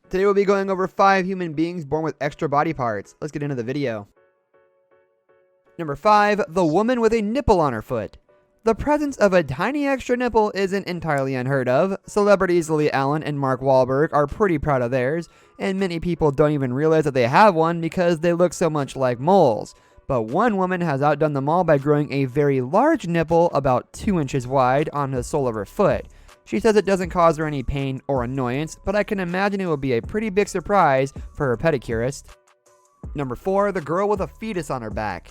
Today we'll be going over 5 human beings born with extra body parts. Let's get into the video. Number 5, the woman with a nipple on her foot. The presence of a tiny extra nipple isn't entirely unheard of. Celebrities Lily Allen and Mark Wahlberg are pretty proud of theirs, and many people don't even realize that they have one because they look so much like moles. But one woman has outdone them all by growing a very large nipple about 2 inches wide on the sole of her foot. She says it doesn't cause her any pain or annoyance, but I can imagine it will be a pretty big surprise for her pedicurist. Number 4, the girl with a fetus on her back.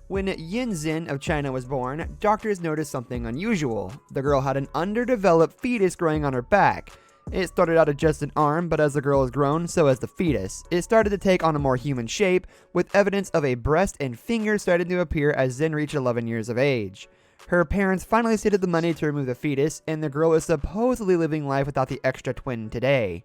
When Yin Xin of China was born, doctors noticed something unusual. The girl had an underdeveloped fetus growing on her back. It started out as just an arm, but as the girl has grown, so has the fetus. It started to take on a more human shape, with evidence of a breast and fingers starting to appear as Xin reached 11 years of age. Her parents finally saved the money to remove the fetus, and the girl is supposedly living life without the extra twin today.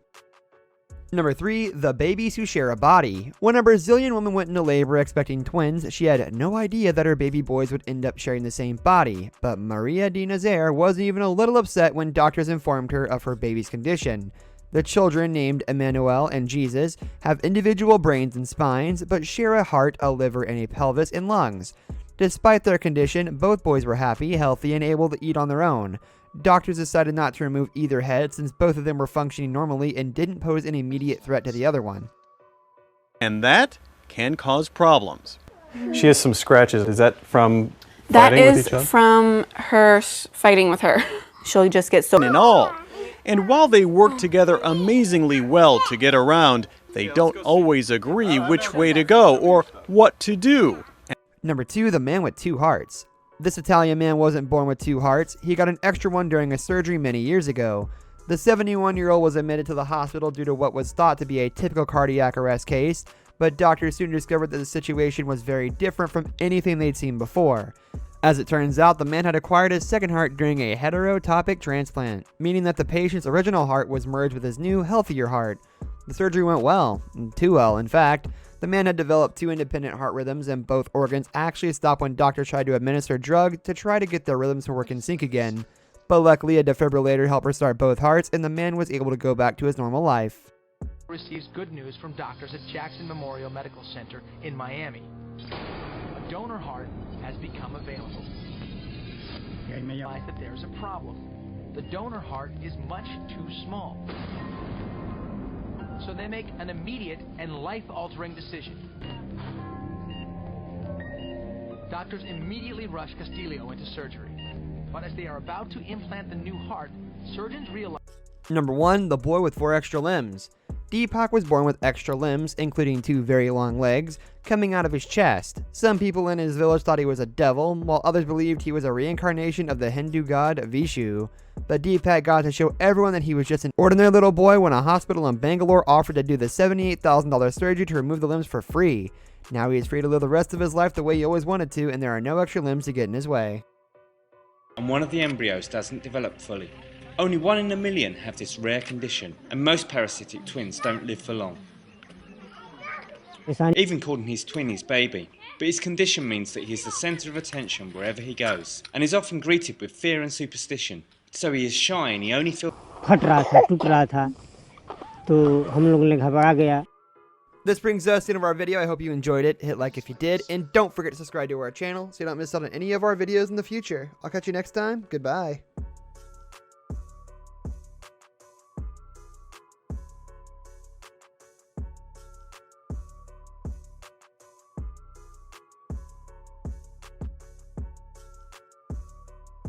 Number 3, the babies who share a body. When a Brazilian woman went into labor expecting twins, she had no idea that her baby boys would end up sharing the same body, but Maria de Nazare wasn't even a little upset when doctors informed her of her baby's condition. The children, named Emmanuel and Jesus, have individual brains and spines, but share a heart, a liver, and a pelvis and lungs. Despite their condition, both boys were happy, healthy, and able to eat on their own. Doctors decided not to remove either head since both of them were functioning normally and didn't pose an immediate threat to the other one. And that can cause problems. She has some scratches. Is that from That fighting with is each other? from her fighting with her. She'll just get so... And all. And while they work together amazingly well to get around, they don't always agree which way to go or what to do. Number 2, the man with 2 hearts. This Italian man wasn't born with 2 hearts. He got an extra one during a surgery many years ago. The 71-year-old was admitted to the hospital due to what was thought to be a typical cardiac arrest case, but doctors soon discovered that the situation was very different from anything they'd seen before. As it turns out, the man had acquired his second heart during a heterotopic transplant, meaning that the patient's original heart was merged with his new, healthier heart. The surgery went well, too well, in fact. The man had developed 2 independent heart rhythms, and both organs actually stopped when doctors tried to administer drugs to try to get their rhythms to work in sync again. But luckily, a defibrillator helped restart both hearts, and the man was able to go back to his normal life. Receives good news from doctors at Jackson Memorial Medical Center in Miami. A donor heart has become available. They realize that there's a problem. The donor heart is much too small. So they make an immediate and life-altering decision. Doctors immediately rush Castillo into surgery. But as they are about to implant the new heart, surgeons realize... Number 1, the boy with 4 extra limbs. Deepak was born with extra limbs, including 2 very long legs, coming out of his chest. Some people in his village thought he was a devil, while others believed he was a reincarnation of the Hindu god Vishu. But Deepak got to show everyone that he was just an ordinary little boy when a hospital in Bangalore offered to do the $78,000 surgery to remove the limbs for free. Now he is free to live the rest of his life the way he always wanted to, and there are no extra limbs to get in his way. And one of the embryos doesn't develop fully. Only 1 in a million have this rare condition, and most parasitic twins don't live for long. Even calling his twin his baby, but his condition means that he is the centre of attention wherever he goes, and is often greeted with fear and superstition. So he is shy and he only feels... This brings us to the end of our video. I hope you enjoyed it. Hit like if you did, and don't forget to subscribe to our channel so you don't miss out on any of our videos in the future. I'll catch you next time. Goodbye.